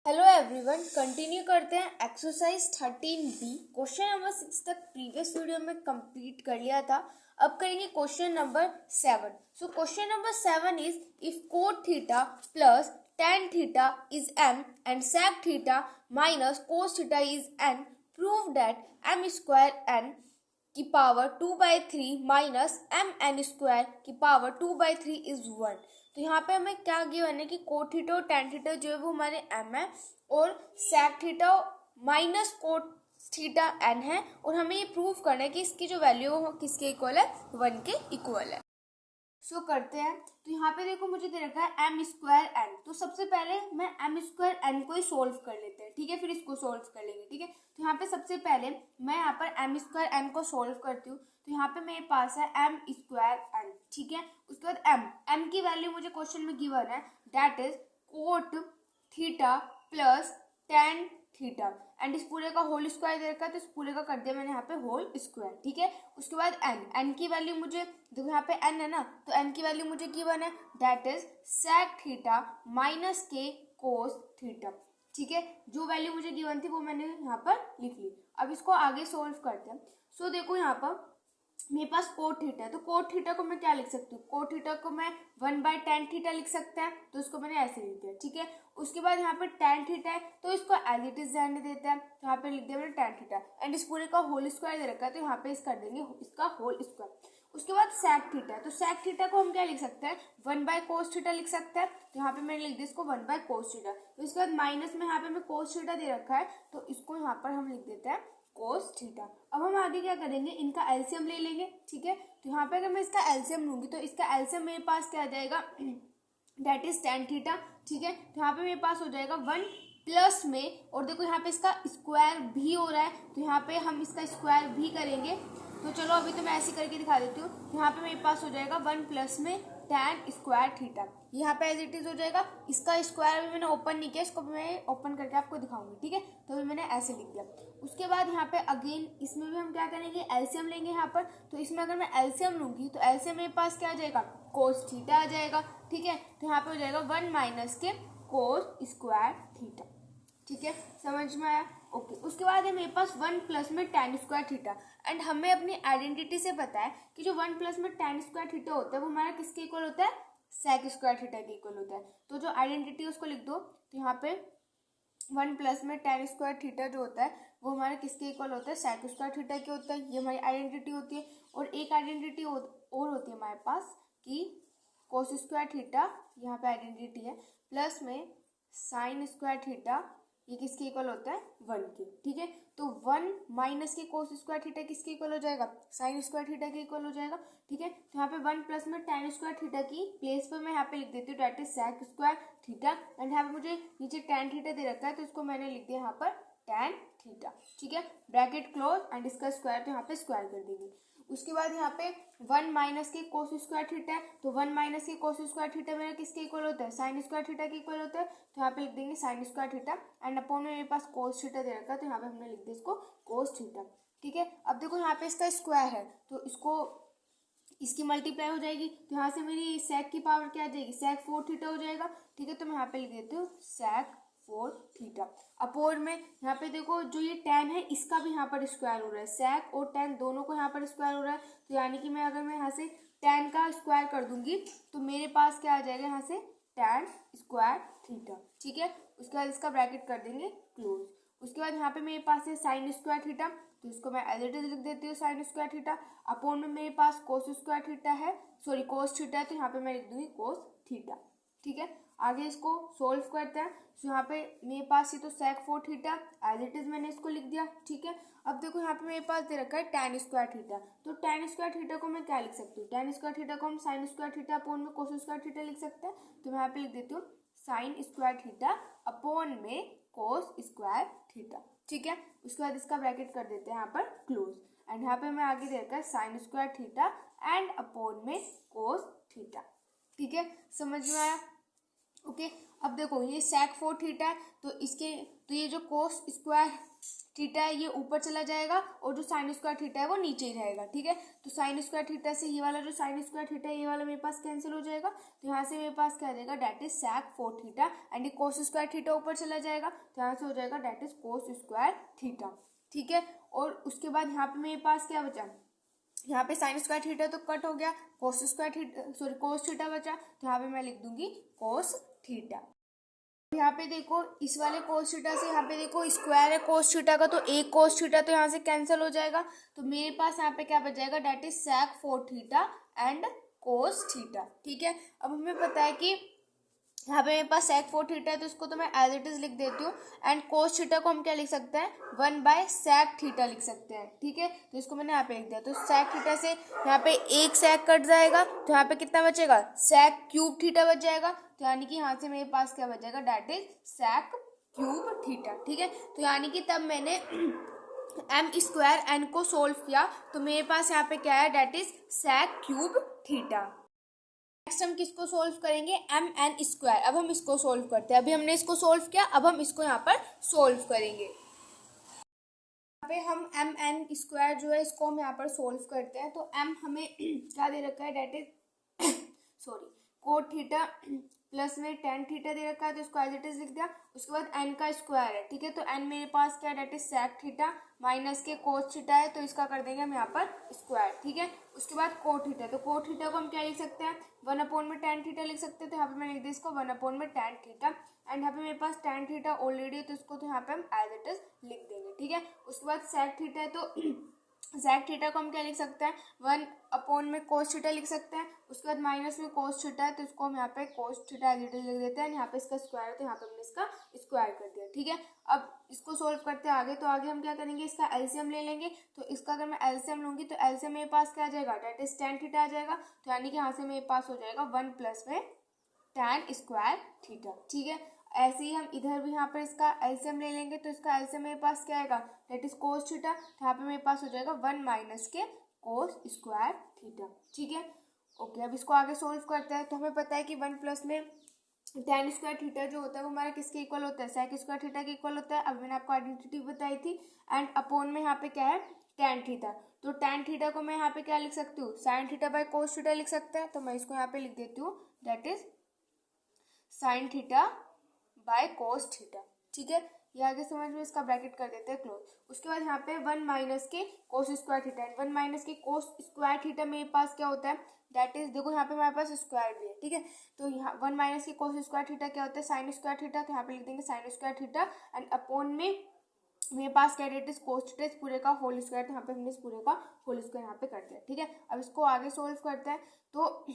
Hello everyone, continue करते हैं exercise 13B। Question number 6 तक प्रीवियस वीडियो में कंप्लीट कर लिया था। अब करेंगे question number 7। So question number 7 is if coat theta plus tan theta is m and sec theta minus cos theta is n, prove that m square n की power 2/3 minus mn square की power 2/3 is 1। तो यहाँ पे हमें क्या given है कि cot theta और टैन थीटा जो है वो हमारे m है और sec theta minus cot theta n है, और हमें ये प्रूव करना है कि इसकी जो वैल्यू है किसके इक्वल है, 1 के इक्वल है। सो करते हैं। तो यहाँ पे देखो मुझे दे रखा है m स्क्वायर n। तो सबसे पहले मैं m स्क्वायर n को ही सोल्व कर लेते हैं, ठीक है, फिर इसको सोल्व कर लेंगे, ठीक है। तो यहाँ पे सबसे पहले मैं यहाँ पर m स्क्वायर n को सोल्व करती हूँ। तो यहाँ पे मेरे पास है m स्क्वायर n, ठीक है। उसके बाद m की वैल्यू मुझे क्वेश्चन में गिवन है, that is coat theta plus tan theta and इस पूरे का होल स्क्वायर दे रखा है, तो इस पूरे का कर दिया मैंने यहाँ पे होल स्क्वायर, ठीक है। उसके बाद n की वैल्यू मुझे देखो यहाँ पे n है ना, तो n की वैल्यू मुझे गिवन है, that is sec theta minus के कोस थीटा, ठीक है। जो वैल्यू मुझे गिवन थी वो मैंने यहाँ पर लिख ली। अब इसको आगे सोल्व करते हैं। सो देखो यहाँ पर मेरे पास कोट थीटा है, तो कोट थीटा को मैं क्या लिख सकती हूँ, कोट थीटा को मैं 1/tan थीटा लिख सकता है, तो इसको मैंने ऐसे लिख दिया, ठीक है। उसके बाद यहाँ पे tan थीटा है, तो इसको एज इट इज रहने देते हैं, तो यहाँ पे लिख दिया मैंने tan थीटा एंड इस पूरे का होल स्क्वायर दे रखा है, तो यहाँ पे इस कर देंगे इसका होल स्क्वायर। उसके बाद sec थीटा है, तो sec थीटा को हम क्या लिख सकते हैं, 1/cos थीटा लिख सकते हैं, तो यहाँ पे मैंने लिख दिया इसको 1/cos थीटा। तो इसके बाद माइनस में यहाँ पे हमें cos थीटा दे रखा है, तो इसको यहाँ पर हम लिख देते हैं cos थीटा। अब हम आगे क्या करेंगे, इनका एलसीएम ले लेंगे, ठीक है। तो यहाँ पे अगर मैं इसका एलसीएम लूंगी तो इसका एलसीएम मेरे पास क्या आ जाएगा, दैट इज tan थीटा, ठीक है। तो यहाँ पे मेरे पास हो जाएगा 1 प्लस में, और देखो यहाँ पे इसका स्क्वायर भी हो रहा है, तो यहाँ पे हम इसका स्क्वायर भी करेंगे। तो चलो अभी तो मैं ऐसे करके दिखा देती हूँ। यहाँ पे मेरे पास हो जाएगा 1 प्लस में tan स्क्वायर थीटा, यहाँ पे एज इट इज हो जाएगा। इसका स्क्वायर भी मैंने ओपन नहीं किया, इसको मैं ओपन करके आपको दिखाऊंगी, ठीक है। तो अभी मैंने ऐसे लिख दिया। उसके बाद यहाँ पे अगेन इसमें भी हम क्या करेंगे, एलसीएम लेंगे यहाँ पर। तो इसमें अगर मैं एलसीएम लूंगी तो एलसीएम मेरे पास क्या आ जाएगा, कोस थीटा आ जाएगा, ठीक है। तो यहाँ पे हो जाएगा 1 माइनस के कोस स्क्वायर थीटा, ठीक है, समझ में आया, ओके। उसके बाद है मेरे पास 1 प्लस में tan स्क्वायर थीटा, एंड हमें अपनी आइडेंटिटी से पता है कि जो 1 प्लस में tan स्क्वायर थीटा होता है वो हमारा किसके इक्वल होता है, sec स्क्वायर थीटा के इक्वल होता है। तो जो आइडेंटिटी है उसको लिख दो। तो यहाँ पे 1 प्लस में tan स्क्वायर थीटा जो होता है वो हमारे किसके इक्वल होता है, sec स्क्वायर थीटा के होता है। ये हमारी आइडेंटिटी होती है। और एक आइडेंटिटी और होती है हमारे पास कि cos स्क्वायर थीटा, यहाँ पे आइडेंटिटी है, प्लस में sin स्क्वायर थीटा, ये किसके इक्वल होता है, 1 के, ठीक है। तो 1 माइनस के कोस स्क्वायर थीटा किसके इक्वल हो जाएगा, साइन स्क्वायर थीटा के इक्वल हो जाएगा, ठीक है। तो यहाँ पे 1 प्लस में tan स्क्वायर थीटा की प्लेस पर मैं यहाँ पे लिख देती हूँ that is sec square theta, and यहाँ पे मुझे नीचे tan थीटा दे रखा है, तो इसको मैंने लिख दिया यहाँ पर tan थीटा, ठीक है। ब्रैकेट क्लोज एंड इसका स्क्वायर, तो यहाँ पे स्क्वायर कर देंगे। उसके बाद यहाँ पे 1 माइनस के कोस स्क्वायर थीटा है, तो 1 माइनस के कोस स्क्वायर थीटा मेरा किसके इक्वल होता है, साइन स्क्वायर थीटा के इक्वल होता है। तो यहाँ पे लिख देंगे sign square theta and upon में मेरे पास कोस थीटा दे रखा है, तो यहाँ पे हमने लिख दिया इसको कोस थीटा, ठीक है। अब देखो यहाँ पे इसका स्क्वायर है, तो इसको इसकी मल्टीप्लाई हो जाएगी, तो यहाँ से मेरी sec की पावर क्या आ जाएगी, sec 4 थीटा हो जाएगा, ठीक है। तो मैं यहाँ पे लिख देती हूँ sec 4 थीटा। अपोर में यहाँ पे देखो जो ये tan है इसका भी यहाँ पर स्क्वायर हो रहा है, sec और tan दोनों को यहाँ पर स्क्वायर हो रहा है। तो यानी कि मैं अगर मैं यहाँ से tan का स्क्वायर कर दूंगी तो मेरे पास क्या आ जाएगा, यहाँ से tan स्क्वायर थीटा, ठीक है। उसके बाद इसका ब्रैकेट कर देंगे क्लोज। उसके बाद यहाँ पे मेरे पास है साइन स्क्वायर थीटा, तो इसको मैं एज इट इज लिख देती हूँ साइन स्क्वायर थीटा। अपॉन में मेरे पास कोस स्क्वायर थीटा है, सॉरी कोस थीटा है, तो यहाँ पे मैं लिख दूंगी कोस थीटा, ठीक है। आगे इसको सोल्व करते हैं। तो यहाँ पे मेरे पास ये तो sec 4 theta as it is मैंने इसको लिख दिया, ठीक है। अब देखो यहाँ पे मेरे पास दे रखा है tan स्क्वायर थीटा, तो tan स्क्वायर थीटा को मैं क्या लिख सकती हूँ, tan स्क्वायर थीटा को हम साइन स्क्वायर थीटा अपॉन में कोस स्क्वायर थीटा लिख सकते हैं। तो मैं यहाँ पे लिख देती हूँ साइन स्क्वायर थीटा अपॉन में कोस स्क्वायर थीटा, ठीक है। उसके बाद इसका ब्रैकेट कर देते हैं यहाँ पर क्लोज, एंड यहाँ पे मैं आगे दे रखा है sign square theta and upon में कोस थीटा, ठीक है, समझ में आया, ओके, अब देखो ये sec 4 थीटा है, तो ये जो cos स्क्वायर थीटा है ये ऊपर चला जाएगा और जो साइन स्क्वायर थीटा है वो नीचे ही रहेगा। ठीक है, तो साइन स्क्वायर थीटा से ये वाला जो साइन स्क्वायर थीटा है ये वाला मेरे पास कैंसिल हो जाएगा, तो यहाँ से मेरे पास क्या आ जाएगा, that is sec 4 theta, and ये cos स्क्वायर थीटा ऊपर चला जाएगा, तो यहाँ से हो जाएगा that is cos square theta. ठीक है, और उसके बाद यहाँ पे मेरे पास क्या बचा, यहाँ पे साइन स्क्वायर थीटा तो कट हो गया, cos square theta sorry cos theta बचा, तो यहाँ पे मैं लिख दूंगी cos थीटा। यहाँ पे देखो इस वाले cos थीटा से यहाँ पे देखो स्क्वायर है cos थीटा का, तो एक cos थीटा तो यहाँ से कैंसिल हो जाएगा, तो मेरे पास यहाँ पे क्या बच जाएगा, that is sec 4 theta and cos theta. ठीक है, अब हमें पता है कि यहाँ पे मेरे पास sec 4 थीटा है, तो इसको तो मैं एज इट इज लिख देती हूँ, एंड cos थीटा को हम क्या लिख सकते हैं, 1/sec थीटा लिख सकते हैं। ठीक है, तो इसको मैंने यहाँ पे लिख दिया, तो sec थीटा से यहाँ पे एक sec कट जाएगा, तो यहाँ पे कितना बचेगा, sec क्यूब थीटा बच जाएगा, तो यानी कि यहाँ से मेरे पास क्या बच जाएगा, that is sec cube theta. ठीक है, तो यानी कि तब मैंने एम स्क्वायर एन को सोल्व किया, तो मेरे पास यहाँ पे क्या है, that is sec cube theta. Next हम किसको सोल्व करेंगे, एम एन स्क्वायर। अब हम इसको सोल्व करते हैं, अभी हमने इसको सोल्व किया, अब हम इसको यहाँ पर सोल्व करेंगे। यहाँ पे हम एम एन स्क्वायर जो है इसको हम यहाँ पर सोल्व करते हैं, तो एम हमें क्या दे रखा है, that is sorry cot theta plus में टेन थीटा दे रखा है, तो इसको एज इट इज लिख दिया। उसके बाद एन का स्क्वायर है। ठीक है, तो एन मेरे पास क्या है, that is sec theta minus के कोस थीटा है, तो इसका कर देंगे हम यहाँ पर स्क्वायर। ठीक है, उसके बाद कोट थीटा, तो कोट थीटा को हम क्या लिख सकते हैं, 1/tan थीटा लिख सकते हैं, तो यहाँ पे मैं लिख दी इसको 1/tan थीटा, एंड यहाँ पे मेरे पास tan थीटा ऑलरेडी है, तो इसको तो यहाँ पे हम एज इट इज लिख देंगे। ठीक है, उसके बाद sec थीटा है, तो sec थीटा को हम क्या लिख सकते हैं, 1 cos थीटा लिख सकते हैं। उसके बाद माइनस में cos थीटा है, तो इसको हम यहाँ पे cos theta as it is लिख देते हैं, यहाँ पे इसका स्क्वायर है, तो यहाँ पे हमने इसका स्क्वायर कर दिया। ठीक है, अब इसको सोल्व करते हैं आगे, तो आगे हम क्या करेंगे, इसका एलसीएम ले लेंगे, तो इसका अगर मैं एलसीएम लूंगी तो एलसीएम मेरे पास क्या आ जाएगा, डेट इज tan थीटा आ जाएगा, तो यानी कि यहाँ से मेरे पास हो जाएगा 1 प्लस में tan स्क्वायर थीटा। ठीक है, ऐसे ही हम इधर भी यहाँ पर इसका एलसीएम ले लेंगे, तो इसका एलसीएम मेरे पास क्या आएगा, डेट इज कोस थीटा, तो यहाँ पे मेरे पास हो जाएगा 1 माइनस के कोस स्क्वायर थीटा। ठीक है, ओके, अब इसको आगे सोल्व करते हैं, तो हमें पता है कि 1 प्लस में tan स्क्वायर थीटा जो होता है वो हमारा किसके इक्वल होता है, sec स्क्वायर थीटा के इक्वल होता है। अब मैंने आपको आइडेंटिटी बताई थी, एंड अपॉन में यहाँ पे क्या है, tan थीटा, तो tan थीटा को मैं यहाँ पे क्या लिख सकती हूँ, sin theta by cos theta लिख सकते हैं, तो मैं इसको यहाँ पे लिख देती हूँ, that is sin theta by cos theta. ठीक है, ये आगे समझ में, इसका ब्रैकेट कर देते हैं क्लोज। उसके बाद यहाँ पे 1 माइनस के कोस स्क्वायर थीटा, 1 माइनस के कोस स्क्वायर थीटा मेरे पास क्या होता है, दैट इज देखो यहाँ पे हमारे पास स्क्वायर भी है। ठीक है, तो यहाँ 1 माइनस के कोस स्क्वायर थीटा क्या होता है, साइन स्क्वायर थीटा, तो यहाँ पे लिख देंगे sign square theta, and upon में मेरे पास क्या, डेट इज कोस थीटा, इस पूरे का होल स्क्वायर, तो यहाँ पे हमने इस पूरे का होल स्क्वायर यहाँ पे कर दिया। ठीक है, अब इसको आगे सोल्व करते हैं, तो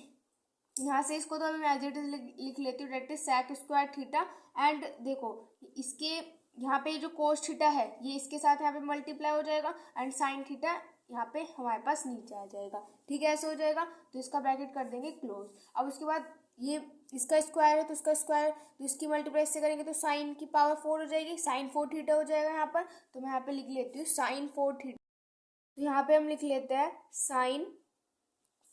यहाँ से इसको तो अभी मैं एज इट इज लिख लेती हूँ, that is sec square theta, and देखो इसके यहाँ पे जो कोस थीटा है ये इसके साथ यहाँ पे मल्टीप्लाई हो जाएगा, एंड साइन थीटा यहाँ पे हमारे पास नीचे आ जाएगा। ठीक है, ऐसे हो जाएगा, तो इसका ब्रैकेट कर देंगे क्लोज। अब उसके बाद ये इसका स्क्वायर है, तो इसका स्क्वायर, तो इसकी मल्टीप्लाई इससे करेंगे तो साइन की पावर 4 हो जाएगी, साइन 4 थीटा हो जाएगा यहाँ पर, तो मैं यहाँ पे लिख लेती हूँ साइन 4 थीटा, तो यहाँ पे हम लिख लेते हैं साइन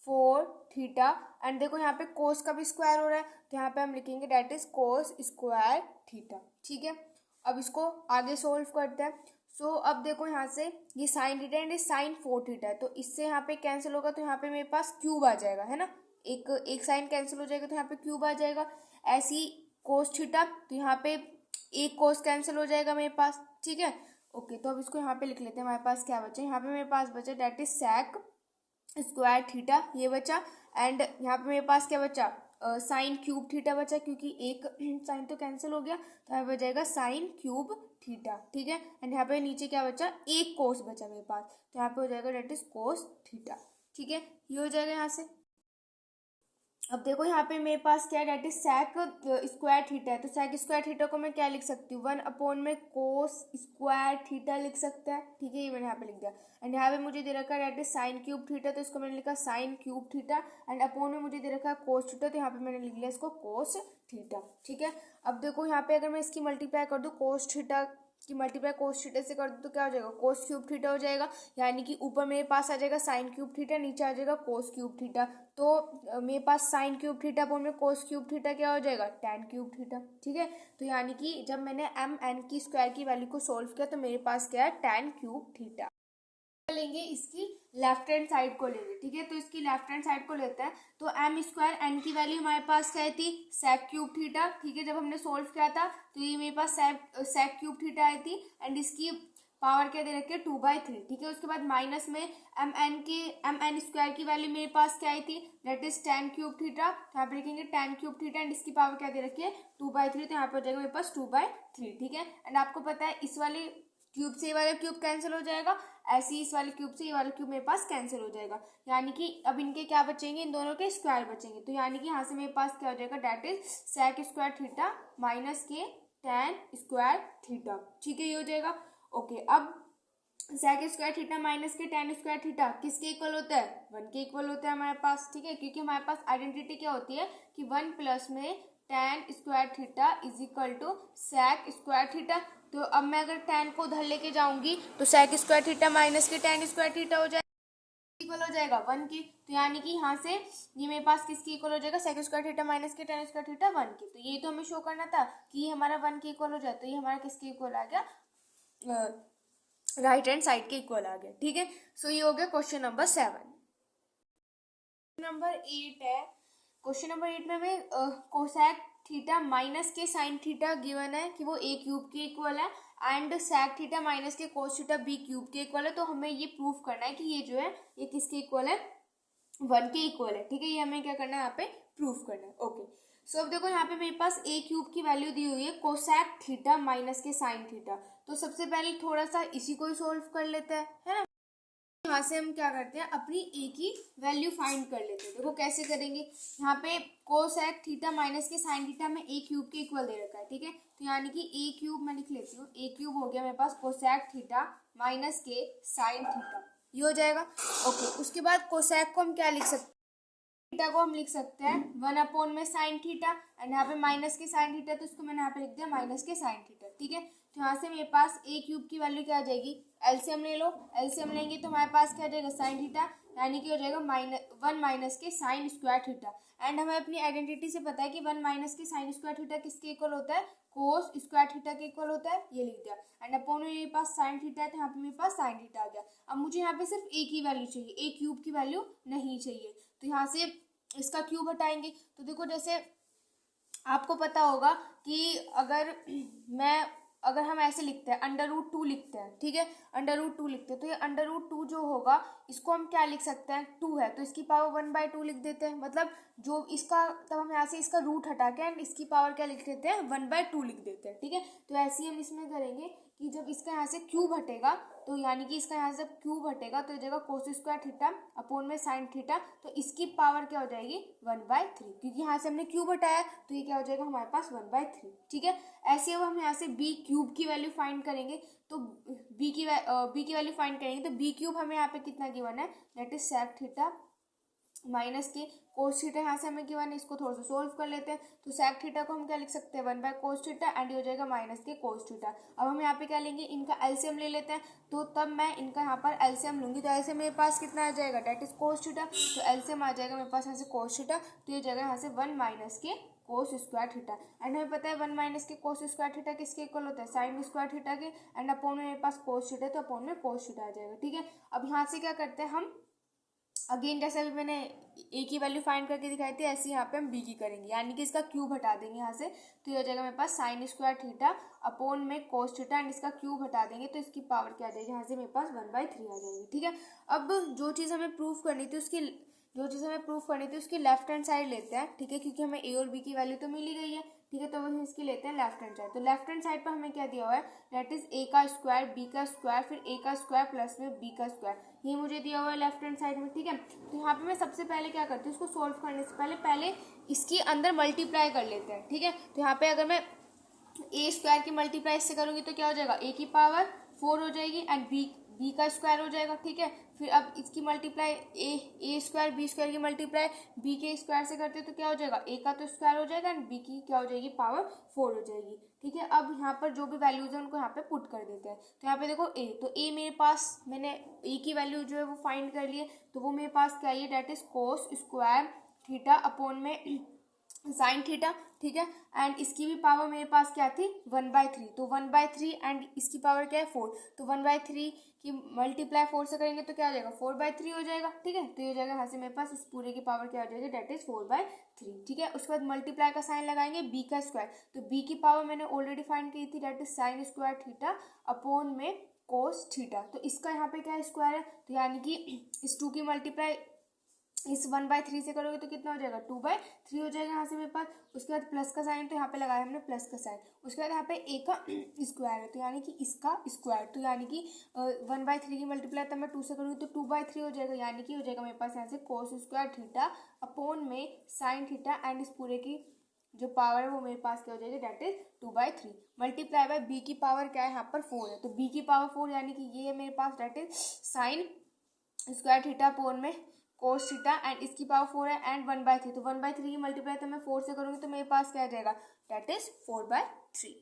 4 थीटा, एंड देखो यहाँ पे कोस का भी स्क्वायर हो रहा है, तो यहाँ पे हम लिखेंगे that is cos square theta. ठीक है, अब इसको आगे सोल्व करते हैं। सो अब देखो यहाँ से ये sine theta and sine 4 theta है, तो इससे यहाँ पे कैंसिल होगा, तो यहाँ पे मेरे पास क्यूब आ जाएगा, है ना, एक साइन कैंसिल हो जाएगा, तो यहाँ पे क्यूब आ जाएगा। ऐसी कोस थीटा, तो यहाँ पे एक कोस कैंसिल हो जाएगा मेरे पास। ठीक है, ओके, तो अब इसको यहाँ पे लिख लेते हैं, हमारे पास क्या बचा, यहाँ पे मेरे पास बचा that is sec square theta, ये बचा, एंड यहाँ पे मेरे पास क्या बचा, साइन क्यूब थीटा बचा, क्योंकि एक साइन तो कैंसिल हो गया, तो यहाँ पे जाएगा साइन क्यूब थीटा। ठीक है, एंड यहाँ पे नीचे क्या बचा, एक कोस बचा मेरे पास, तो यहाँ पे हो जाएगा डेट इज कोस थीटा। ठीक है, ये हो जाएगा यहाँ से। अब देखो यहाँ पे मेरे पास क्या है, that is sec square theta है, तो sec स्क्वायर थीटा को मैं क्या लिख सकती हूँ, 1 में कोस स्क्वायर थीटा लिख सकते हैं। ठीक है, ये मैंने यहाँ पे लिख दिया, एंड यहाँ पे मुझे दे रखा है that is sine cube theta, तो इसको मैंने लिखा sine cube theta, and upon में मुझे दे रखा है कोस थीटा, तो यहाँ पे मैंने लिख लिया इसको कोस थीटा। ठीक है, अब देखो यहाँ पे अगर मैं इसकी मल्टीप्लाई कर दूँ कोस थीटा कि मल्टीप्लाई कोस थीटा से कर दो तो क्या हो जाएगा, कोस क्यूब थीटा हो जाएगा। यानी कि ऊपर मेरे पास आ जाएगा साइन क्यूब थीटा, नीचे आ जाएगा कोस क्यूब थीटा। तो मेरे पास साइन क्यूब थीटा अपॉन में कोस क्यूब थीटा क्या हो जाएगा, टैन क्यूब थीटा। ठीक है, तो यानी कि जब मैंने एम एन की स्क्वायर की वैल्यू को सोल्व किया तो मेरे पास क्या है, टैन क्यूब थीटा। लेंगे इसकी लेफ्ट हैंड साइड को लेंगे। ठीक है, तो इसकी लेफ्ट हैंड साइड को लेते हैं। तो एम स्क्वायर एन की वैल्यू हमारे पास क्या थी, सेक क्यूब थीटा। ठीक है, जब हमने सोल्व किया था तो ये मेरे पास सेक क्यूब थीटा आई थी एंड इसकी पावर क्या दे रखी है, 2/3। ठीक है, उसके बाद माइनस में एम एन स्क्वायर की वैल्यू मेरे पास क्या आई थी, that is tan cube theta. तो यहाँ पे लिखेंगे टैन क्यूब थीटा एंड इसकी पावर क्या दे रखी है, 2/3। तो यहाँ पे हो जाएगा मेरे पास 2/3। ठीक है, एंड आपको पता है इस वाले क्यूब से ये वाला क्यूब कैंसिल हो जाएगा, ऐसे ही इस वाले क्यूब से ये वाला क्यूब मेरे पास कैंसिल हो जाएगा। यानी कि अब इनके क्या बचेंगे, इन दोनों के स्क्वायर बचेंगे। तो यानी कि यहाँ से मेरे पास क्या हो जाएगा, that is sec square theta minus के टैन स्क्वायर थीटा। ठीक है, ये हो जाएगा। ओके, अब सेक स्क्वायर थीटा माइनस के टैन स्क्वायर थीटा किसके इक्वल होता है, 1 के इक्वल होता है हमारे पास। ठीक है, क्योंकि हमारे पास आइडेंटिटी क्या होती है कि 1 प्लस में tan square theta is equal to sec square theta. तो अब मैं अगर टैन को उधर लेके जाऊंगी तो सेक स्क्वायर थीटा माइनस के टैन स्क्वायर थीटा हो जाएगा, इक्वल हो जाएगा 1 की। तो यानी कि यहाँ से ये मेरे पास किसकी इक्वल हो जाएगा, सेक स्क्वायर थीटा माइनस के टैन स्क्वायर थीटा 1 की। तो ये तो हमें शो करना था कि ये हमारा 1 के इक्वल हो जाए। तो ये हमारा किसके इक्वल आ गया, राइट हैंड साइड के इक्वल आ गया। ठीक है, सो ये हो गया क्वेश्चन नंबर 7। नंबर 8 है, क्वेश्चन नंबर 8 में हमें कोसेक थीटा माइनस के साइन थीटा गिवन है कि वो ए क्यूब के इक्वल है एंड सेक थीटा माइनस के कोस थीटा बी क्यूब के इक्वल है। तो हमें ये प्रूफ करना है कि ये जो है ये किसके इक्वल है, 1 के इक्वल है। ठीक है, ये हमें क्या करना है, यहाँ पे प्रूफ करना है। ओके, सो अब देखो यहाँ पे मेरे पास ए क्यूब की वैल्यू दी हुई है कोसेक थीटा माइनस के साइन थीटा। तो सबसे पहले थोड़ा सा इसी को ही सोल्व कर लेते हैं, है ना। यहाँ से हम क्या करते हैं, अपनी ए की वैल्यू फाइंड कर लेते हैं। देखो कैसे करेंगे, यहाँ पे कोसेक थीटा माइनस के साइन थीटा में ए क्यूब के इक्वल दे रखा है। ठीक है, तो यानी कि ए क्यूब मैं लिख लेती हूँ, ए क्यूब हो गया मेरे पास कोसेक थीटा माइनस के साइन थीटा, ये हो जाएगा। ओके, उसके बाद कोसेक को हम क्या लिख सकते हैं, थीटा को हम लिख सकते हैं 1 अपॉन में साइन थीटा एंड यहाँ पे माइनस के साइन थीटा, तो इसको मैंने यहाँ पे लिख दिया माइनस के साइन थीटा। ठीक है, तो यहाँ से मेरे पास ए क्यूब की वैल्यू क्या आ जाएगी, एलसीएम ले लो, एलसीएम लेंगे तो हमारे पास क्या आ जाएगा, साइन थीटा, यानी कि हो जाएगा 1 माइनस के साइन स्क्वायर थीटा। एंड हमें अपनी आइडेंटिटी से पता है कि 1 माइनस के साइन स्क्वायर थीटा किसके इक्वल होता है, कोस स्क्वायर थीटा के इक्वल होता है, ये लिख दिया। एंड अपॉन में मेरे पास साइन थीटा है तो यहाँ पे मेरे पास साइन थीटा आ गया। अब मुझे यहाँ पे सिर्फ ए की वैल्यू चाहिए, ए क्यूब की वैल्यू नहीं चाहिए। तो यहाँ से इसका क्यूब हटाएंगे। तो देखो जैसे आपको पता होगा कि अगर हम ऐसे लिखते हैं √2 लिखते हैं। ठीक है, √2 लिखते हैं तो ये √2 जो होगा इसको हम क्या लिख सकते हैं, 2 है तो इसकी पावर 1/2 लिख देते हैं। मतलब जो इसका, तब हम यहाँ से इसका रूट हटा के एंड इसकी पावर क्या लिख देते हैं, 1/2 लिख देते हैं। ठीक है, तो ऐसे ही हम इसमें करेंगे कि जब इसका यहाँ से क्यूब हटेगा तो यानी कि इसका यहाँ से जब क्यूब हटेगा तो जगह कोस स्क्वायर थीटा अपॉन में साइन थीटा, तो इसकी पावर क्या हो जाएगी, 1/3, क्योंकि यहाँ से हमने क्यूब हटाया तो ये क्या हो जाएगा हमारे पास 1/3। ठीक है, ऐसे अब हम यहाँ से बी क्यूब की वैल्यू फाइंड करेंगे। तो बी की वैल्यू फाइंड करेंगे तो बी क्यूब हमें यहाँ पे कितना गिवन है, that is sec theta minus के कोस थीटा, यहाँ से हमें गिवन है, इसको थोड़ा सा सोल्व कर लेते हैं। तो सेक थीटा को हम क्या लिख सकते हैं, 1/cos थीटा एंड ये हो जाएगा माइनस के कोस थीटा। अब हम यहाँ पे क्या लेंगे, इनका एलसीएम ले लेते हैं। तो तब मैं इनका यहाँ पर एलसीएम लूंगी तो ऐसे मेरे पास कितना आ जाएगा, डेट इज कोस थीटा। तो एलसीएम आ जाएगा मेरे पास यहाँ से कोस थीटा, तो ये जाएगा यहाँ से 1 माइनस के कोस स्क्वायर थीटा। एंड हमें पता है 1 माइनस के कोस स्क्वायर थीटा किसके इक्वल होता है, साइन स्क्वायर थीटा के। एंड अपॉन में मेरे पास कोस थीटा, तो अपॉन में कोस थीटा आ जाएगा। ठीक है, अब यहाँ से क्या करते हैं हम, अगेन जैसे अभी मैंने ए की वैल्यू फाइंड करके दिखाई थी ऐसे यहाँ पे हम बी की करेंगे, यानी कि इसका क्यूब हटा देंगे यहाँ से। तो ये हो जाएगा मेरे पास साइन स्क्वायर थीटा अपॉन में कोस थीटा एंड इसका क्यूब हटा देंगे तो इसकी पावर क्या आ जाएगी, यहाँ से मेरे पास 1/3 आ जाएगी। ठीक है, अब जो चीज़ हमें प्रूफ करनी थी उसकी लेफ्ट हैंड साइड लेते हैं। ठीक है, क्योंकि हमें ए और बी की वैल्यू तो मिल ही गई है। ठीक है, तो वही इसकी लेते हैं लेफ्ट हैंड साइड। तो लेफ्ट हैंड साइड पर हमें क्या दिया हुआ है, दैट इज ए का स्क्वायर बी का स्क्वायर फिर ए का स्क्वायर प्लस में बी का स्क्वायर, ये मुझे दिया हुआ है लेफ्ट हैंड साइड में। ठीक है, तो यहाँ पे मैं सबसे पहले क्या करती हूँ, इसको सोल्व करने से पहले इसकी अंदर मल्टीप्लाई कर लेते हैं। ठीक है, तो यहाँ पे अगर मैं ए स्क्वायर की मल्टीप्लाई इससे करूँगी तो क्या हो जाएगा, ए की पावर 4 हो जाएगी एंड बी का स्क्वायर हो जाएगा, ठीक है। फिर अब इसकी मल्टीप्लाई ए स्क्वायर बी स्क्वायर की मल्टीप्लाई बी के स्क्वायर से करते हैं तो क्या हो जाएगा, ए का तो स्क्वायर हो जाएगा एंड बी की क्या हो जाएगी, पावर 4 हो जाएगी, ठीक है। अब यहाँ पर जो भी वैल्यूज है उनको यहाँ पे पुट कर देते हैं। तो यहाँ पे देखो ए, तो ए मेरे पास मैंने ए की वैल्यू जो है वो फाइंड कर ली है, तो वो मेरे पास क्या है, that is cos square theta upon में साइन थीटा, ठीक है। एंड इसकी भी पावर मेरे पास क्या थी, 1/3, तो 1/3 एंड इसकी पावर क्या है 4, तो 1/3 की मल्टीप्लाई 4 से करेंगे तो क्या हो जाएगा, 4/3 हो जाएगा, ठीक है। तो ये हो जाएगा यहाँ से मेरे पास इस पूरे की पावर क्या हो जाएगी, डेट इज 4/3, ठीक है। उसके बाद मल्टीप्लाई का साइन लगाएंगे बी का स्क्वायर, तो बी की पावर मैंने ऑलरेडी फाइंड की थी, that is sine square theta upon में कोस थीटा, तो इसका यहाँ पे क्या है, स्क्वायर है, तो यानी कि इस 2 की मल्टीप्लाई इस 1/3 से करोगे तो कितना हो जाएगा, 2/3 हो जाएगा यहाँ से मेरे पास। उसके बाद प्लस का साइन, तो यहाँ पे लगाया हमने प्लस का साइन। उसके बाद यहाँ पे ए का स्क्वायर है, तो यानी कि इसका स्क्वायर, तो यानी कि 1/3 की मल्टीप्लाई तब मैं 2 से करूँगी तो 2/3 हो जाएगा, यानी कि हो जाएगा मेरे पास यहाँ से कोस स्क्वायर थीटा अपॉन में साइन थीटा एंड इस पूरे की जो पावर है वो मेरे पास क्या हो जाएगी, that is 2/3 multiply by B की पावर क्या है, यहाँ पर 4 है, तो बी की पावर 4 यानी कि ये है मेरे पास, that is sine square theta upon में कोस थीटा एंड इसकी पावर 4 है एंड 1/3, तो 1/3 की मल्टीप्लाई तो मैं 4 से करूंगी तो मेरे पास क्या आ जाएगा, डेट इज 4/3।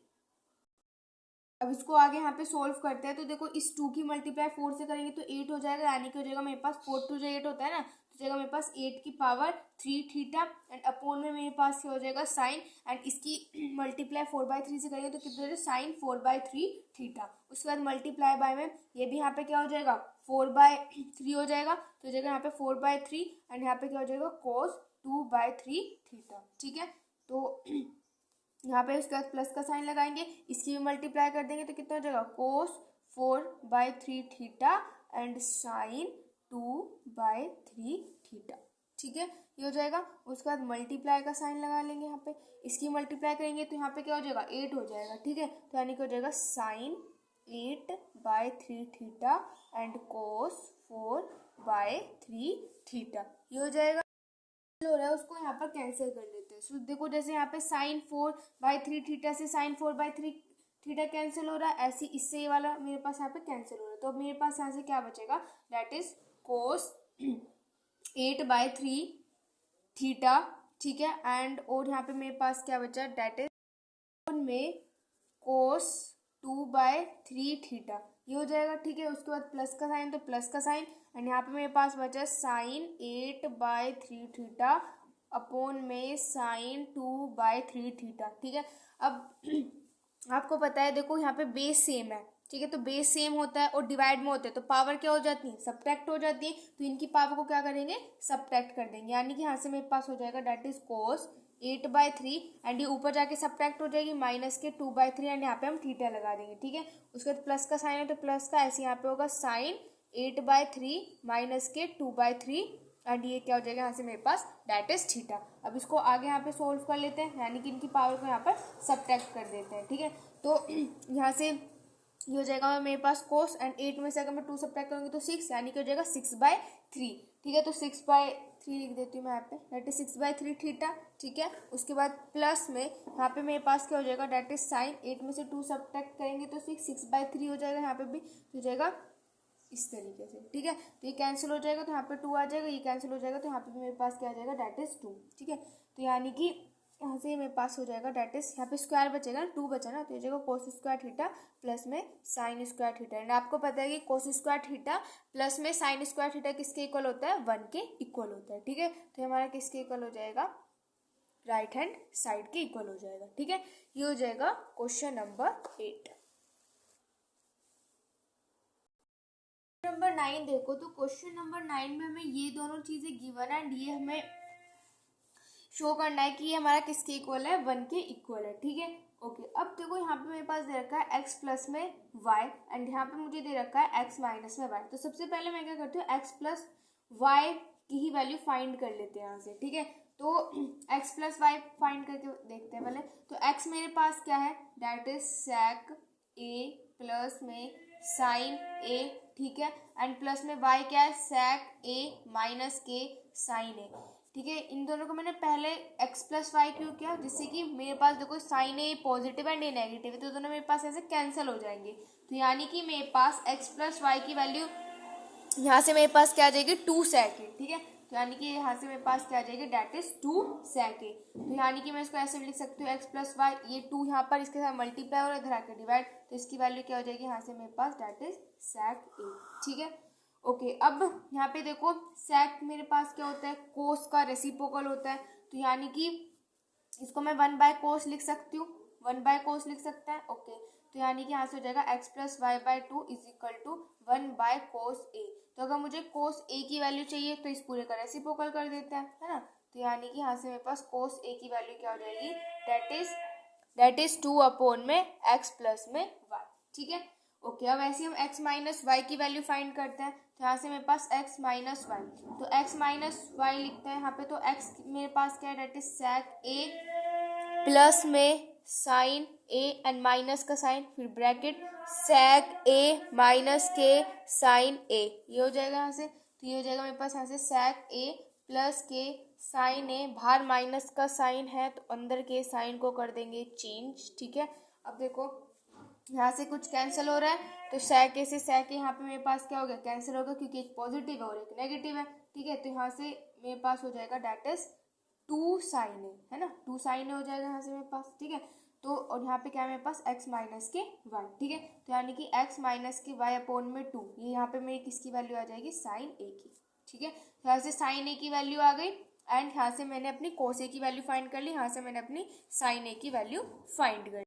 अब इसको आगे यहाँ पे सोल्व करते हैं, तो देखो इस 2 की मल्टीप्लाई 4 से करेंगे तो 8 हो जाएगा, यानी कि हो जाएगा मेरे पास 4 2 8 होता है ना, तो जाएगा मेरे पास 8 की पावर 3 थीटा एंड अपॉन में मेरे पास क्या हो जाएगा, साइन एंड इसकी मल्टीप्लाई 4/3 से करेंगे तो कितना हो जाएगा, साइन 4/3 थीटा। उसके बाद मल्टीप्लाई बाय में ये भी यहाँ पे क्या हो जाएगा, 4/3 हो जाएगा, तो जगह यहाँ पे 4/3 एंड यहाँ पे क्या हो जाएगा, कोस 2/3 थीटा, ठीक है। तो यहाँ पे उसके बाद प्लस का साइन लगाएंगे, इसकी भी मल्टीप्लाई कर देंगे तो कितना हो जाएगा, कोस 4/3 थीटा एंड साइन 2/3 थीटा, ठीक है, ये हो जाएगा। उसके बाद मल्टीप्लाई का साइन लगा लेंगे, यहाँ पे इसकी मल्टीप्लाई करेंगे तो यहाँ पे क्या हो जाएगा, 8 हो जाएगा, ठीक है। तो यानी कि हो जाएगा sine 8/3 theta and cos 4/3 theta, ये हो जाएगा। हो रहा है उसको यहाँ पर कैंसिल कर लेते हैं। सो देखो जैसे यहाँ पे साइन 4/3 थीटा से साइन 4/3 थीटा कैंसिल हो रहा है, ऐसे इससे ये वाला मेरे पास यहाँ पे कैंसिल हो रहा है, तो मेरे पास यहाँ से क्या बचेगा, दैट इज कोस 8/3 थीटा, ठीक है। एंड और यहाँ पे मेरे पास क्या बचा, दैट इज में कोस 2/3 थीटा, ये हो जाएगा, ठीक है। उसके बाद प्लस का साइन, तो प्लस का साइन एंड यहाँ पे मेरे पास बचा साइन 8/3 थीटा अपॉन में साइन 2/3 थीटा, ठीक है। अब आपको पता है देखो यहाँ पे बेस सेम है, ठीक है, तो बेस सेम होता है और डिवाइड में होते हैं तो पावर क्या हो जाती है, सब्ट्रैक्ट हो जाती है, तो इनकी पावर को क्या करेंगे, सब्ट्रैक्ट कर देंगे, यानी कि यहाँ से मेरे पास हो जाएगा दैट इज कोस 8/3 एंड ये ऊपर जाके सब्ट्रैक्ट हो जाएगी माइनस के 2/3 एंड यहाँ पे हम थीटा लगा देंगे, ठीक है। उसके बाद प्लस का साइन है तो प्लस का ऐसे यहाँ पे होगा साइन 8/3 माइनस के 2/3 एंड ये क्या हो जाएगा यहाँ से मेरे पास, दैट इज थीटा। अब इसको आगे यहाँ पे सोल्व कर लेते हैं, यानी कि इनकी पावर को यहाँ पर सब्ट्रैक्ट कर देते हैं, ठीक है। तो यहाँ से ये हो जाएगा मेरे पास कोस एंड 8 में से अगर मैं 2 सब्ट्रैक्ट करूँगी तो 6, यानी कि हो जाएगा 6/3, ठीक है। तो 6/3 लिख देती हूँ मैं यहाँ पे, दैट इज 6/3 थीटा, ठीक है। उसके बाद प्लस में यहाँ पे मेरे पास क्या हो जाएगा, दैट इज साइन 8 में से 2 सब्ट्रैक्ट करेंगे तो 6/3 हो जाएगा, यहाँ पे भी हो जाएगा इस तरीके से, ठीक है। तो ये कैंसिल हो जाएगा तो यहाँ पे 2 आ जाएगा, ये कैंसिल हो जाएगा तो यहाँ पे मेरे पास क्या आ जाएगा, दैट इज 2, ठीक है। तो यानी कि यहाँ से मेरे पास हो जाएगा दैट इज, यहाँ पे स्क्वायर बचेगा ना, 2 बचा ना, तो ये जाएगा कोस स्क्वायर थीटा प्लस में साइन स्क्वायर थीटा एंड आपको पता है कि कोस स्क्वायर थीटा प्लस में साइन स्क्वायर थीटा किसके इक्वल होता है, 1 के इक्वल होता है, ठीक है। तो हमारा किसके इक्वल हो जाएगा, राइट हैंड साइड के इक्वल हो जाएगा, ठीक है। ये हो जाएगा क्वेश्चन नंबर 8। नंबर 9 देखो, तो क्वेश्चन नंबर 9 में हमें ये दोनों चीजें गिवन है एंड ये हमें शो करना है कि ये हमारा किसके इक्वल है, 1 के इक्वल है, ठीक है। ओके, अब देखो यहाँ पे मेरे पास दे रखा है x प्लस में y एंड यहाँ पे मुझे दे रखा है x माइनस में y। तो सबसे पहले मैं क्या करती हूँ, x प्लस y की ही वैल्यू फाइंड कर लेते हैं यहाँ से, ठीक है। तो x प्लस वाई फाइंड करके देखते हैं पहले। तो x मेरे पास क्या है, that is sec a plus में साइन a, ठीक है, एंड प्लस में y क्या है, sec a माइनस के साइन a। ठीक है, इन दोनों को मैंने पहले x प्लस वाई क्यों किया, जिससे कि मेरे पास देखो sine A positive and A negative है, तो दोनों मेरे पास ऐसे कैंसिल हो जाएंगे। तो यानी कि मेरे पास x प्लस वाई की वैल्यू यहाँ से मेरे पास क्या आ जाएगी 2 sec ए, ठीक है। तो यानी कि यहाँ से मेरे पास क्या आ जाएगी, डेट इज 2 sec ए। तो यानी कि मैं इसको ऐसे लिख सकती हूँ x प्लस वाई, ये 2 यहाँ पर इसके साथ मल्टीप्लाई और इधर आके डिवाइड, तो इसकी वैल्यू क्या हो जाएगी यहाँ से मेरे पास, डेट इज sec ए, ठीक है। ओके, अब यहाँ पे देखो sec मेरे पास क्या होता है, कोस का रेसिप्रोकल होता है, तो यानी कि इसको मैं 1 बाय कोस लिख सकती हूँ, 1 बाय कोस लिख सकते हैं। ओके, तो यानी कि यहाँ से हो जाएगा x plus Y by 2 is equal to 1 by cos A. तो अगर मुझे कोस ए की वैल्यू चाहिए तो इस पूरे का रेसिप्रोकल कर देते हैं, है ना। तो यानी कि यहाँ से मेरे पास कोस ए की वैल्यू क्या हो जाएगी, दैट इज 2 अपॉन में x प्लस में y, ठीक है। ओके, अब ऐसे हम x माइनस वाई की वैल्यू फाइंड करते हैं, तो यहाँ से मेरे पास x माइनस वाई, तो x माइनस वाई लिखते हैं यहाँ पे, तो x मेरे पास क्या है, that is sec a plus में साइन ए एंड माइनस का साइन, फिर ब्रैकेट sec a माइनस के साइन ए, ये हो जाएगा यहाँ से। तो ये हो जाएगा मेरे पास यहाँ से sec a प्लस के साइन ए, बाहर माइनस का साइन है तो अंदर के साइन को कर देंगे चेंज, ठीक है। अब देखो यहाँ से कुछ कैंसिल हो रहा है, तो sec a से sec a यहाँ पे मेरे पास क्या हो गया, कैंसिल होगा, क्योंकि एक पॉजिटिव है और एक नेगेटिव है, ठीक है। तो यहाँ से मेरे पास हो जाएगा दैट इज 2 साइन ए, है ना, 2 साइन ए हो जाएगा यहाँ से मेरे पास, ठीक है। तो और यहाँ पे क्या है मेरे पास x माइनस के y, ठीक है। तो यानी कि x माइनस के y अपॉन में 2, ये यहाँ पे मेरी किसकी वैल्यू आ जाएगी, साइन ए की, ठीक है। तो यहाँ से साइन ए की वैल्यू आ गई एंड यहाँ से मैंने अपनी कोस ए की वैल्यू फाइंड कर ली, यहाँ से मैंने अपनी साइन ए की वैल्यू फाइंड कर ली।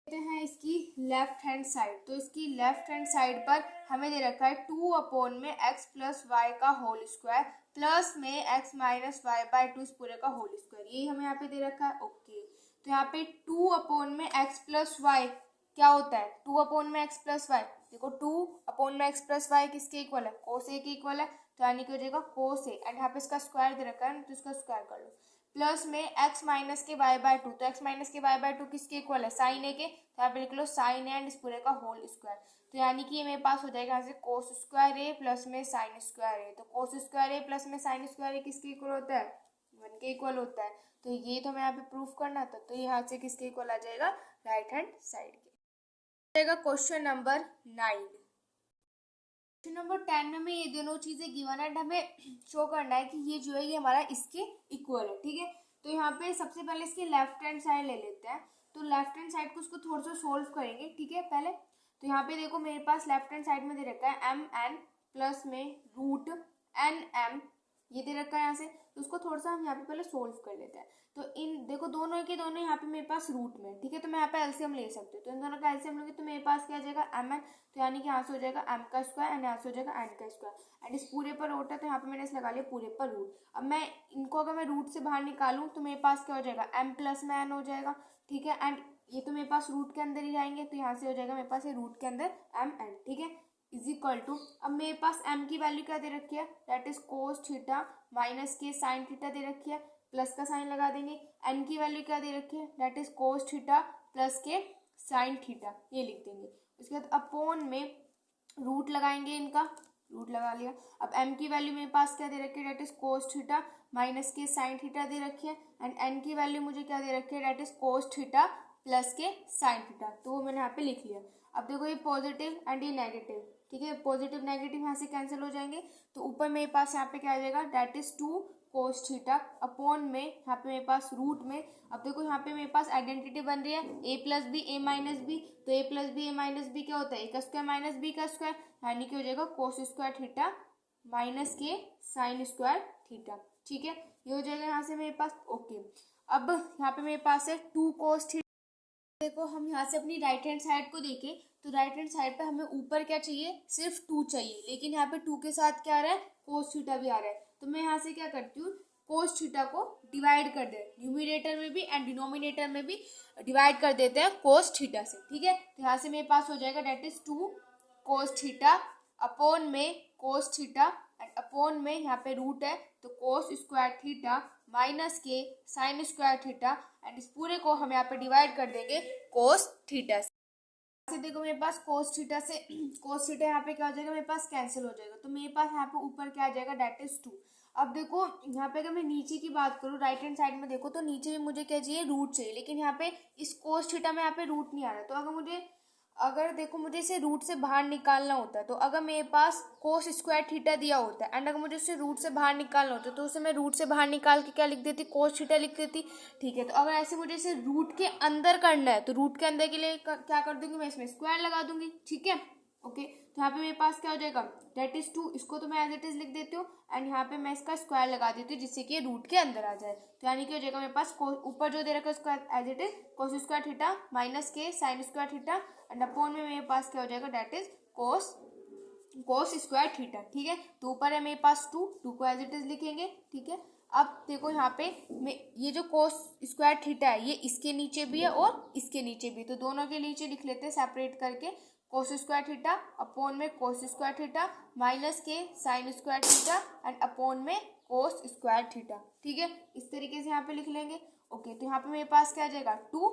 हैं इसकी लेफ्ट हैंड साइड, तो इसकी लेफ्ट हैंड साइड पर हमें दे रखा है 2 अपॉन में x प्लस वाई का होल स्क्वायर प्लस में x माइनस वाई बाय 2 इस पूरे का होल स्क्वायर, यही हमें यहाँ पे दे रखा है। ओके, तो यहाँ पे 2 अपॉन में x प्लस वाई क्या होता है, 2 अपॉन में x प्लस वाई, देखो 2 अपॉन में x प्लस वाई किसके इक्वल है, कोस ए के इक्वल है, तो यानी कि हो जाएगा कोस ए एंड यहाँ पे इसका स्क्वायर दे रखा है तो इसका स्क्वायर कर लो, प्लस में x माइनस के y बाय 2, तो x माइनस के y बाय 2 किसके इक्वल है, साइन ए के, तो यहाँ पे लिख लो साइन ए एंड इस पूरे का होल स्क्वायर। तो यानी कि ये मेरे पास हो जाएगा यहाँ से कोस स्क्वायर ए प्लस में साइन स्क्वायर ए, तो कोस स्क्वायर ए प्लस में साइन स्क्वायर ए किसके इक्वल होता है, 1 के इक्वल होता है। तो ये तो मैं यहाँ पे प्रूफ करना था, तो यहाँ से किसके इक्वल आ जाएगा, राइट हैंड साइड के। क्वेश्चन नंबर 9, क्वेश्चन नंबर 10 में हमें ये दोनों चीजें गिवन है, हमें शो करना है कि ये जो है ये हमारा इसके इक्वल है, ठीक है। तो यहाँ पे सबसे पहले इसकी लेफ्ट हैंड साइड ले लेते हैं, तो लेफ्ट हैंड साइड को उसको थोड़ा सा सोल्व करेंगे, ठीक है। पहले तो यहाँ पे देखो मेरे पास लेफ्ट हैंड साइड में दे रखा है एम एन प्लस में रूट एन एम, ये दे रखा है यहाँ से, तो उसको थोड़ा सा हम यहाँ पे पहले सोल्व कर लेते हैं। तो इन देखो दोनों के दोनों यहाँ पे मेरे पास रूट में, ठीक है, तो मैं यहाँ पे एलसीएम ले सकती हूँ, तो इन दोनों का एलसीएम लूंगी तो मेरे पास क्या आ जाएगा एम एन, तो यानी कि यहाँ से हो जाएगा एम का स्क्वायर एंड यहाँ से हो जाएगा एन का स्क्वायर एंड इस पूरे पर रूट है, तो यहाँ पे मैंने लगा लिया पूरे पर रूट। अब मैं इनको अगर मैं रूट से बाहर निकालूँ तो मेरे पास क्या हो जाएगा, एम प्लस में एन हो जाएगा, ठीक है, एंड ये तो मेरे पास रूट के अंदर ही जाएंगे, तो यहाँ से हो जाएगा मेरे पास ये रूट के अंदर एम एन, ठीक है, इज इक्वल टू, अब मेरे पास m की वैल्यू क्या दे रखी है, that is cos theta minus के साइन थीटा दे रखी है, प्लस का साइन लगा देंगे, n की वैल्यू क्या दे रखी है, that is cos theta plus के साइन थीटा, ये लिख देंगे। उसके बाद अपॉन में रूट लगाएंगे, इनका रूट लगा लिया। अब m की वैल्यू मेरे पास क्या दे रखी है, that is cos theta minus के साइन थीटा दे रखी है एंड n की वैल्यू मुझे क्या दे रखी है, that is cos theta plus के साइन थीटा, तो वो मैंने यहाँ पे लिख लिया। अब देखो ये पॉजिटिव एंड ये नेगेटिव, ठीक है, पॉजिटिव नेगेटिव यहाँ से कैंसिल हो जाएंगे, तो ऊपर मेरे पास यहाँ पे क्या आ जाएगा, that is 2 cos theta upon में यहाँ पे मेरे पास रूट में। अब देखो यहाँ पे मेरे पास आइडेंटिटी बन रही है a plus B A minus B, तो a plus B A minus B क्या होता है, a का स्क्वायर माइनस बी का स्क्वायर, यानी कि हो जाएगा कोस स्क्वायर थीटा माइनस के साइन स्क्वायर थीटा, ठीक है, ये हो जाएगा यहाँ से मेरे पास। ओके, अब यहाँ पे मेरे पास है 2 कोस थीटा। देखो हम यहाँ से अपनी राइट हैंड साइड को देखें तो राइट हैंड साइड पे हमें ऊपर क्या चाहिए, सिर्फ 2 चाहिए, लेकिन यहाँ पे 2 के साथ क्या आ रहा है, कोस थीटा भी आ रहा है, तो मैं यहाँ से क्या करती हूँ, कोस थीटा को डिवाइड कर दे, न्यूमिनेटर में भी एंड डिनोमिनेटर में भी डिवाइड कर देते हैं कोस थीटा से, ठीक है। तो यहाँ से मेरे पास हो जाएगा that is 2 cos theta upon में कोस थीटा एंड अपॉन में यहाँ पे रूट है तो कोस स्क्वायर थीटा माइनस के साइन स्क्वायर थीटा एंड इस पूरे को हम यहाँ पे डिवाइड कर देंगे कोस थीटा से। देखो मेरे पास कोस थीटा से कोस थीटा यहाँ पे क्या हो जाएगा, मेरे पास कैंसिल हो जाएगा, तो मेरे पास यहाँ पे ऊपर क्या आ जाएगा, दैट इज 2। अब देखो यहाँ पे अगर मैं नीचे की बात करूँ, राइट हैंड साइड में देखो तो नीचे भी मुझे क्या चाहिए, रूट चाहिए, लेकिन यहाँ पे इस कोस थीटा में यहाँ पे रूट नहीं आ रहा। तो अगर देखो मुझे इसे रूट से बाहर निकालना होता है, तो अगर मेरे पास कोस स्क्वायर थीटा दिया होता है एंड अगर मुझे उसे रूट से बाहर निकालना होता है, तो उसे मैं रूट से बाहर निकाल के क्या लिख देती, कोस थीटा लिख देती। ठीक है, तो अगर ऐसे मुझे इसे रूट के अंदर करना है, तो रूट के अंदर के लिए क्या कर दूंगी, मैं इसमें स्क्वायर लगा दूंगी। ठीक है, ओके। तो यहाँ पे मेरे पास क्या हो जाएगा, डेट इज 2, इसको तो मैं एज इट इज लिख देती हूँ एंड यहाँ पे मैं इसका स्क्वायर लगा देती हूँ जिससे कि ये रूट के अंदर आ जाए। तो यानी कि हो जाएगा मेरे पास ऊपर जो दे रखा है square as it is cos square theta minus के sine square theta and upon में मेरे पास क्या हो जाएगा, that is cos square theta. ठीक है, तो ऊपर है मेरे पास 2 को एज इट इज लिखेंगे। ठीक है, अब देखो यहाँ पे ये जो कोस स्क्वायर थीटा है ये इसके नीचे भी है और इसके नीचे भी, तो दोनों के नीचे लिख लेते हैं सेपरेट करके, कोस स्क्वायर थीटा अपॉन में कोस स्क्वायर थीटा माइनस के sine square theta and upon में कोस स्क्वायर थीटा। ठीक है, इस तरीके से यहाँ पे लिख लेंगे। ओके, तो यहाँ पे मेरे पास क्या आ जाएगा, 2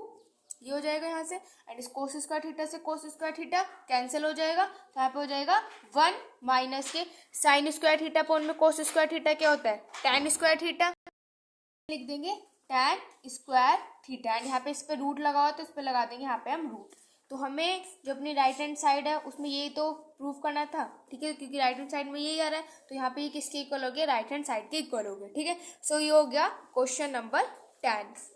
ये हो जाएगा यहाँ से एंड इस कोस स्क्वायर थीटा से कोस स्क्वायर थीटा कैंसिल हो जाएगा, तो यहाँ पे हो जाएगा 1 माइनस के साइन स्क्वायर थीटा अपॉन में कोस स्क्वायर थीटा क्या होता है, टैन स्क्वायर थीटा, लिख देंगे टैन स्क्वायर थीटा एंड यहाँ पे इस पे रूट लगा हुआ तो इस पे लगा देंगे यहाँ पे हम रूट। तो हमें जो अपनी राइट हैंड साइड है उसमें यही तो प्रूफ करना था। ठीक है, क्योंकि राइट हैंड साइड में यही आ रहा है, तो यहाँ पे ये किसके इक्वल हो गया, राइट हैंड साइड के इक्वल हो गया। ठीक है, सो ये हो गया क्वेश्चन नंबर 10।